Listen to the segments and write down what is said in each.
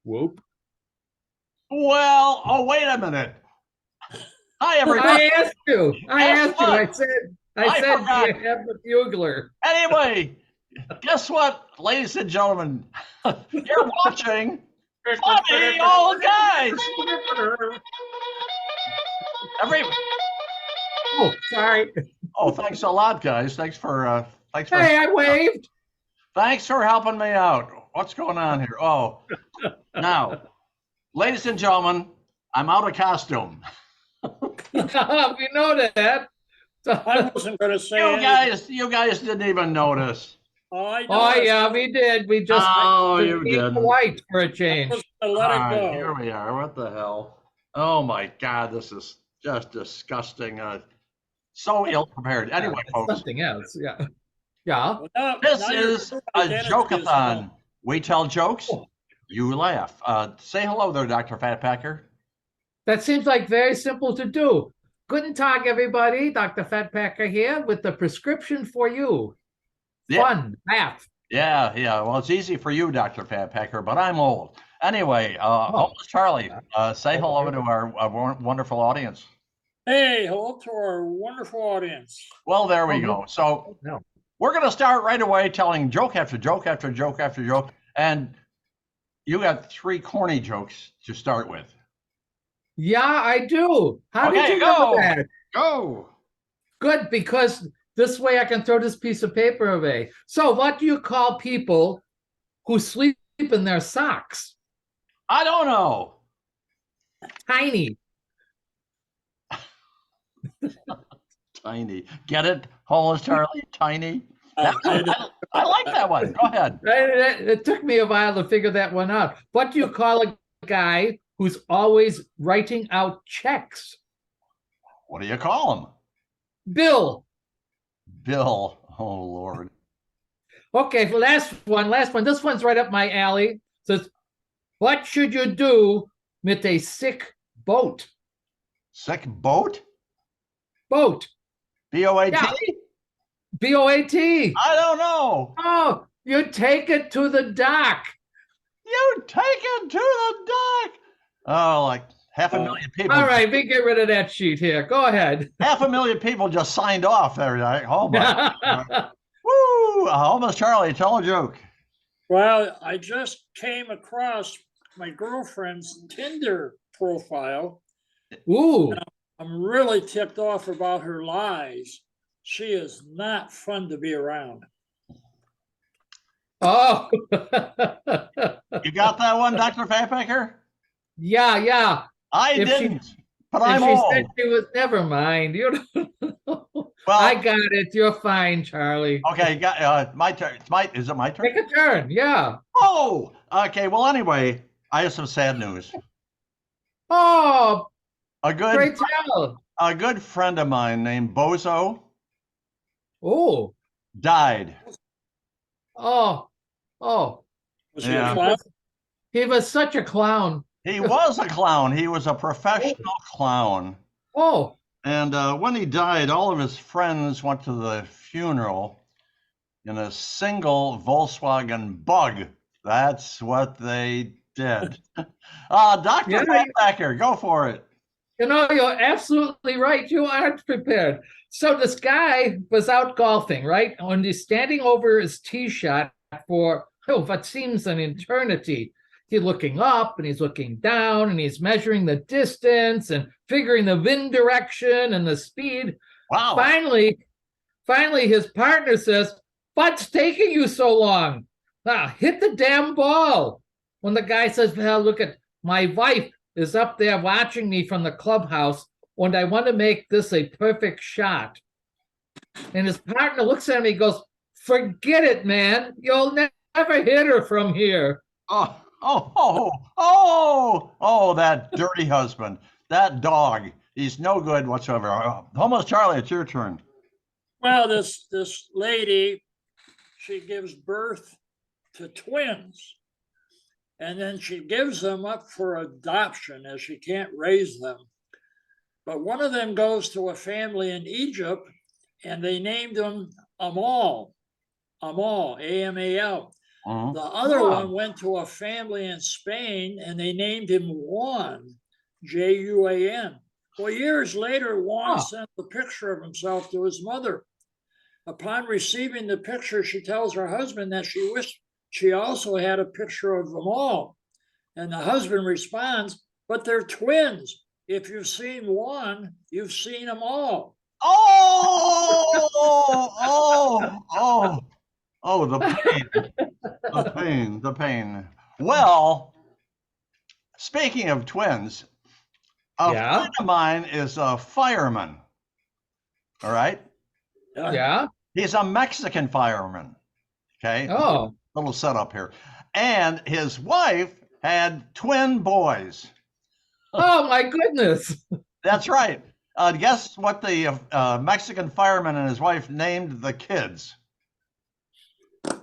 Whoop. Well, oh, wait a minute. Hi, everybody. I asked you. Guess what? I said, do forgot. you have the bugler? Anyway, guess what, ladies and gentlemen? You're watching Funny Old Guys. Every Oh, sorry. Oh, thanks a lot, guys. Thanks for Hey, I waved. thanks for helping me out. What's going on here? Oh, now, ladies and gentlemen, I'm out of costume. Yeah, we know that. I wasn't going to say You guys didn't even notice. Oh, I Oh, know. yeah, we did. We just you did. white for a change. Let it go. Here we are. What the hell? Oh my God, this is just disgusting. So ill prepared. Anyway, folks, Something else. Yeah. Yeah. Well, this now is your a identity is joke-a-thon. gone. We tell jokes, Oh. you laugh. Say hello there, Dr. Fat Packer. That seems like very simple to do. Guten Tag, everybody. Dr. Fat Packer here with the prescription for you. Fun, laugh. Yeah. Well, it's easy for you, Dr. Fat Packer, but I'm old. Anyway, Homeless Charlie, say hello to our wonderful audience. Hey, hello to our wonderful audience. Well, there we go. So we're going to start right away telling joke after joke after joke after joke. And you got 3 corny jokes to start with. Yeah, I do. How did you know that? Go. Good, because this way I can throw this piece of paper away. So what do you call people who sleep in their socks? I don't know. Tiny. Tiny. Get it? Homeless Charlie? Tiny? I like that one. Go ahead. It took me a while to figure that one out. What do you call a guy who's always writing out checks? What do you call him? Bill. Bill. Oh, Lord. Okay, last one. This one's right up my alley. It says, what should you do with a sick boat? Sick boat? Boat. B-O-A-T? Yeah. B-O-A-T. I don't know. Oh, you take it to the dock. You take it to the dock. Oh, like 500,000 people. All right, we get rid of that sheet here. Go ahead. 500,000 people just signed off there. Right? Oh, my. Woo! Homeless Charlie, tell a joke. Well, I just came across my girlfriend's Tinder profile. Ooh. I'm really ticked off about her lies. She is not fun to be around. Oh. You got that one, Dr. Fatpacker? Yeah. I didn't, but I'm old. She said she was, never mind. You know. Well, I got it. You're fine, Charlie. Okay, got my turn. Is it my turn? Take a turn. Yeah. Oh, okay. Well, anyway, I have some sad news. Oh, A great tell. a good friend of mine named Bozo Oh. died. Oh. Was he a clown? He was such a clown. He was a clown. He was a professional clown. Oh. And when he died, all of his friends went to the funeral in a single Volkswagen Bug. That's what they did. Dr. Fatpacker, go for it. You know, you're absolutely right. You aren't prepared. So this guy was out golfing, right? And he's standing over his tee shot for what seems an eternity. He's looking up and he's looking down and he's measuring the distance and figuring the wind direction and the speed. Wow. Finally, his partner says, "What's taking you so long? Hit the damn ball." When the guy says, "Well, look at my wife is up there watching me from the clubhouse, and I want to make this a perfect shot." And his partner looks at him, he goes, "Forget it, man. You'll never hit her from here." Oh, that dirty husband, that dog. He's no good whatsoever. Homeless Charlie, it's your turn. Well, this lady, she gives birth to twins. And then she gives them up for adoption as she can't raise them. But one of them goes to a family in Egypt and they named him Amal, A-M-A-L. Mhm. The other Oh. one went to a family in Spain and they named him Juan, Juan. Well, years later, Juan Oh. sent a picture of himself to his mother. Upon receiving the picture, she tells her husband that she wished she also had a picture of them all. And the husband responds, but they're twins. If you've seen one, you've seen them all. Oh, the pain, the pain, the pain. Well, speaking of twins, a Yeah. friend of mine is a fireman. All right. Yeah. He's a Mexican fireman. Okay. Oh. Little setup here. And his wife had twin boys. Oh my goodness. That's right. Guess what the Mexican fireman and his wife named the kids?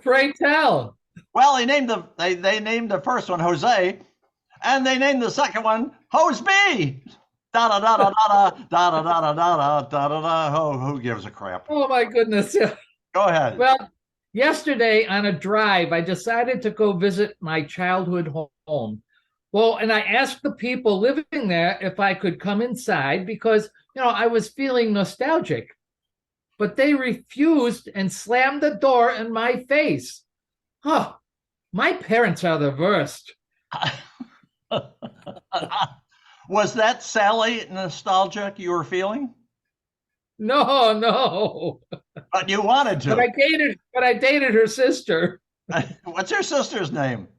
Pray tell. Well, they named they named the first one Jose, and they named the second one Hose B. Da da da da da da da da da da da da da. Who gives a crap? Oh my goodness. Yeah. Go ahead. Well, yesterday on a drive, I decided to go visit my childhood home. Well, and I asked the people living there if I could come inside because, I was feeling nostalgic. But they refused and slammed the door in my face. Oh, my parents are the worst. Was that Sally nostalgic you were feeling? No. But you wanted to. But I dated her sister. What's her sister's name?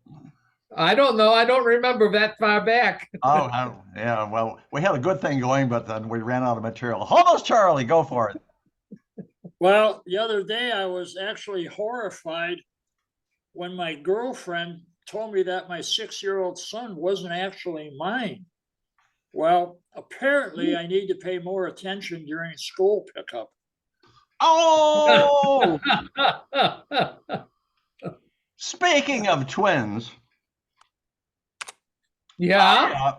I don't know. I don't remember that far back. Oh, yeah. Well, we had a good thing going, but then we ran out of material. Homeless Charlie, go for it. Well, the other day I was actually horrified when my girlfriend told me that my 6-year-old son wasn't actually mine. Well, apparently I need to pay more attention during school pickup. Oh! Speaking of twins. Yeah.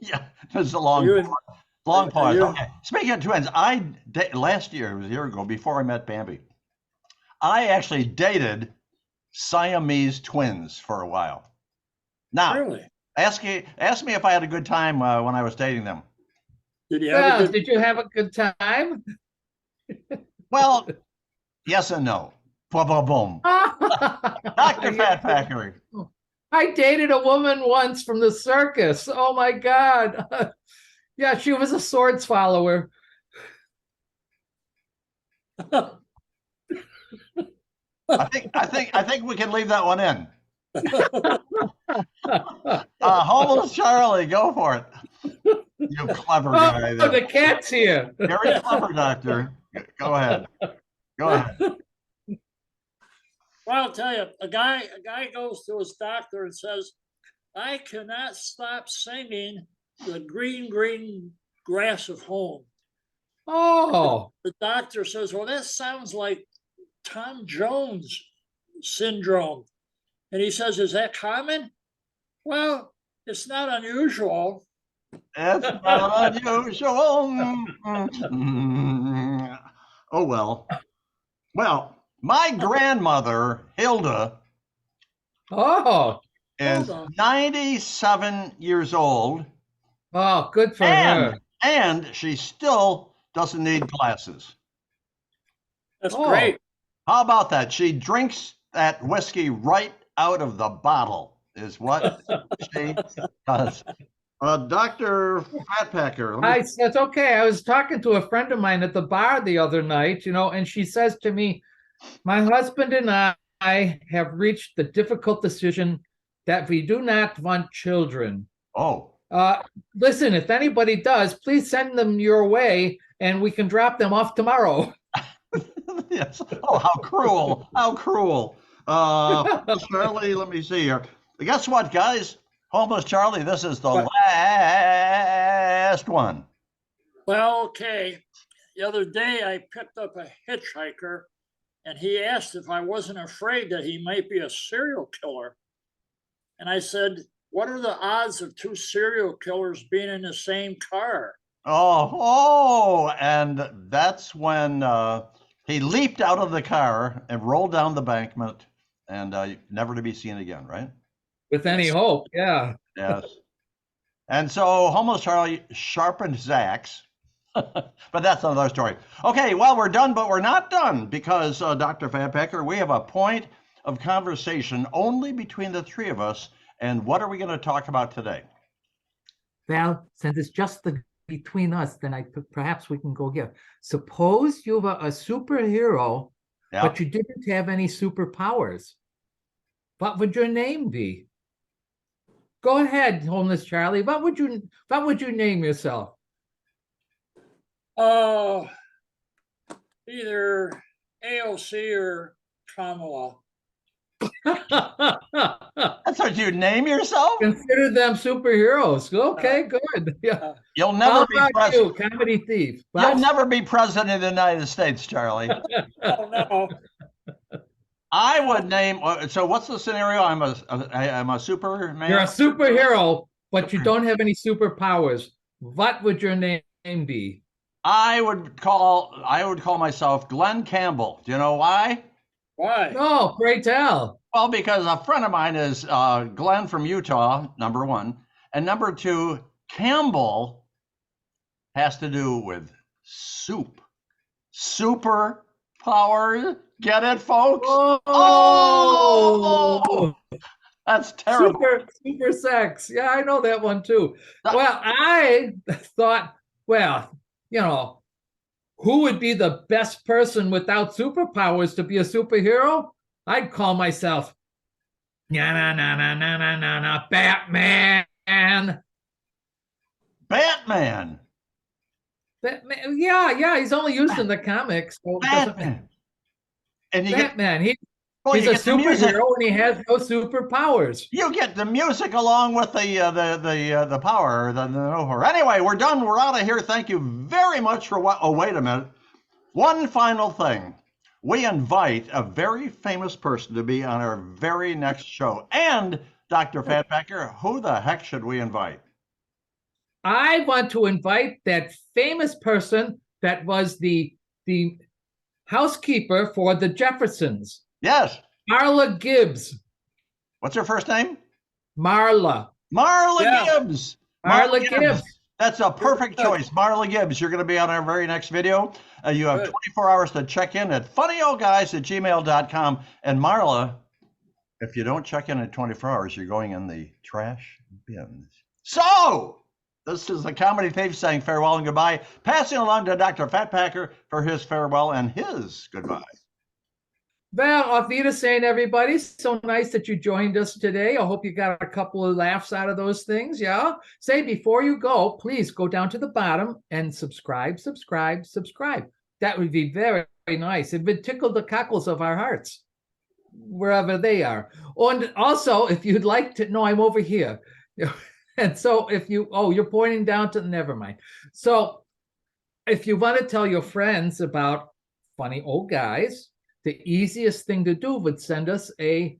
Yeah, there's a long pause. Okay. Speaking of twins, last year, it was a year ago, before I met Bambi, I actually dated Siamese twins for a while. Now, Really? ask me if I had a good time when I was dating them. Did you have a good Did you have a good time? Well, yes and no. Boom. Dr. Fat Factory. I dated a woman once from the circus. Oh my God. Yeah, she was a swords follower. I think we can leave that one in. Homeless Charlie, go for it. You clever guy. Oh, the cat's here. Very clever, doctor. Go ahead. Go ahead. Well, I'll tell you, a guy goes to his doctor and says, I cannot stop singing the green, green grass of home. Oh. The doctor says, well, that sounds like Tom Jones syndrome. And he says, is that common? Well, it's not unusual. It's not unusual. Oh, well. Well, my grandmother, Hilda, is 97 years old. Oh, good for her. And she still doesn't need glasses. That's great. How about that? She drinks that whiskey right out of the bottle, is what she does. Dr. Fatpacker. That's okay. I was talking to a friend of mine at the bar the other night, and she says to me, my husband and I have reached the difficult decision that we do not want children. Oh. Listen, if anybody does, please send them your way and we can drop them off tomorrow. Yes. Oh, how cruel. How cruel. Charlie, let me see here. Guess what, guys? Homeless Charlie, this is the last one. Well, okay. The other day I picked up a hitchhiker and he asked if I wasn't afraid that he might be a serial killer. And I said, what are the odds of 2 serial killers being in the same car? And that's when he leaped out of the car and rolled down the embankment and never to be seen again, right? With any hope, yeah. Yes. And so Homeless Charlie sharpened his axe, but that's another story. Okay, well, we're done, but we're not done because, Dr. Fatpacker, we have a point of conversation only between the three of us. And what are we going to talk about today? Well, since it's just between us, then perhaps we can go here. Suppose you were a superhero, Yeah. but you didn't have any superpowers. What would your name be? Go ahead, Homeless Charlie. What would you name yourself? Either AOC or Kamala. That's what you name yourself? Consider them superheroes. Okay, good. Yeah. You'll never be president. Comedy thief. You'll never be president of the United States, Charlie. Oh no. I would name. So, what's the scenario? I'm a Superman. You're a superhero, but you don't have any superpowers. What would your name be? I would call myself Glenn Campbell. Do you know why? Why? No, pray tell. Well, because a friend of mine is Glenn from Utah, number one, and number two, Campbell has to do with soup, super power. Get it, folks? Oh, that's terrible. Super sex. Yeah, I know that one too. Well, I thought, who would be the best person without superpowers to be a superhero? I'd call myself Batman. Batman. Yeah, he's only used in the comics. So Batman. Batman. He's a superhero and he has no superpowers. You get the music along with the power. Anyway, we're done. We're out of here. Thank you very much for what. Oh, wait a minute. One final thing. We invite a very famous person to be on our very next show. And Dr. Fatpacker, who the heck should we invite? I want to invite that famous person that was the housekeeper for the Jeffersons. Yes. Marla Gibbs. What's her first name? Marla. Gibbs. Marla Gibbs. That's a perfect choice. Marla Gibbs, you're going to be on our very next video. You have 24 hours to check in at funnyoldguys@gmail.com. And Marla, if you don't check in at 24 hours, you're going in the trash bins. So, this is the Comedy Thief saying farewell and goodbye, passing along to Dr. Fatpacker for his farewell and his goodbye. Well, auf Wiedersehen, everybody. So nice that you joined us today. I hope you got a couple of laughs out of those things. Yeah. Say before you go, please go down to the bottom and subscribe. That would be very, very nice. It would tickle the cockles of our hearts, wherever they are. And also, if you'd like to, no, I'm over here. And so if you're pointing down to, never mind. So if you want to tell your friends about Funny Old Guys, the easiest thing to do would send us a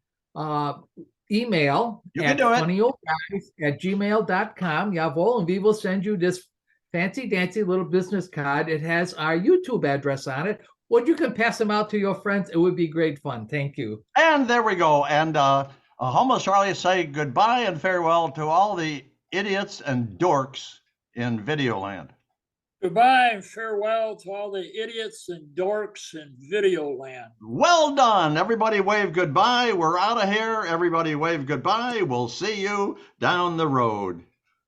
email at funnyoldguys@gmail.com. Jawohl, and we will send you this fancy dancy little business card. It has our YouTube address on it, or you can pass them out to your friends. It would be great fun. Thank you. And there we go. And Homeless Charlie say goodbye and farewell to all the idiots and dorks in Videoland. Goodbye and farewell to all the idiots and dorks in Videoland. Well done. Everybody wave goodbye. We're out of here. Everybody wave goodbye. We'll see you down the road.